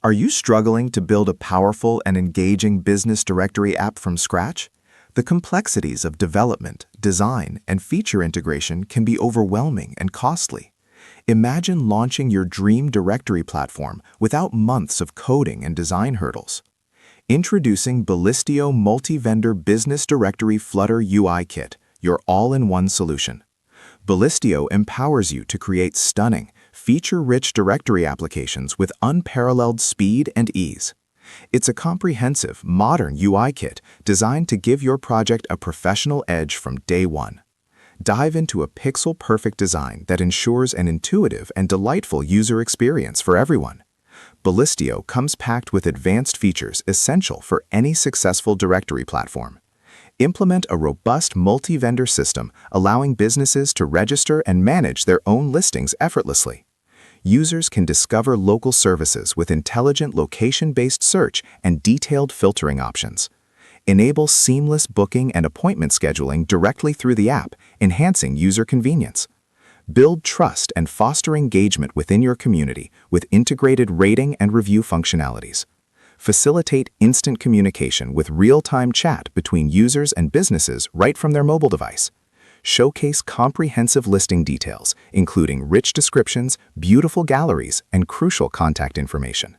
Are you struggling to build a powerful and engaging business directory app from scratch? The complexities of development, design, and feature integration can be overwhelming and costly. Imagine launching your dream directory platform without months of coding and design hurdles. Introducing Bulistio Multivendor Business Directory Flutter UI Kit, your all-in-one solution. Bulistio empowers you to create stunning, feature-rich directory applications with unparalleled speed and ease. It's a comprehensive, modern UI kit designed to give your project a professional edge from day one. Dive into a pixel-perfect design that ensures an intuitive and delightful user experience for everyone. Bulistio comes packed with advanced features essential for any successful directory platform. Implement a robust multi-vendor system allowing businesses to register and manage their own listings effortlessly. Users can discover local services with intelligent location-based search and detailed filtering options. Enable seamless booking and appointment scheduling directly through the app, enhancing user convenience. Build trust and foster engagement within your community with integrated rating and review functionalities. Facilitate instant communication with real-time chat between users and businesses right from their mobile device. Showcase comprehensive listing details, including rich descriptions, beautiful galleries, and crucial contact information.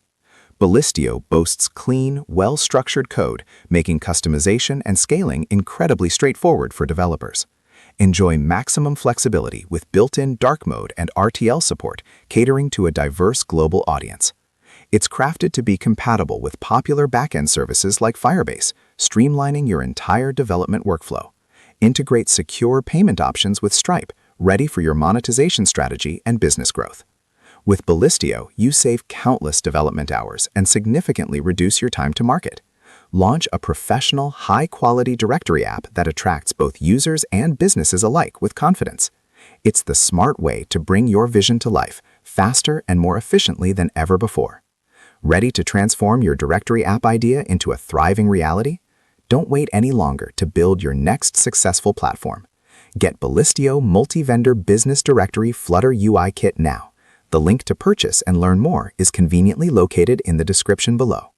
Bulistio boasts clean, well-structured code, making customization and scaling incredibly straightforward for developers. Enjoy maximum flexibility with built-in dark mode and RTL support, catering to a diverse global audience. It's crafted to be compatible with popular backend services like Firebase, streamlining your entire development workflow. Integrate secure payment options with Stripe, ready for your monetization strategy and business growth. With Bulistio, you save countless development hours and significantly reduce your time to market. Launch a professional, high-quality directory app that attracts both users and businesses alike with confidence. It's the smart way to bring your vision to life, faster and more efficiently than ever before. Ready to transform your directory app idea into a thriving reality? Don't wait any longer to build your next successful platform. Get Bulistio Multivendor Business Directory Flutter UI Kit now. The link to purchase and learn more is conveniently located in the description below.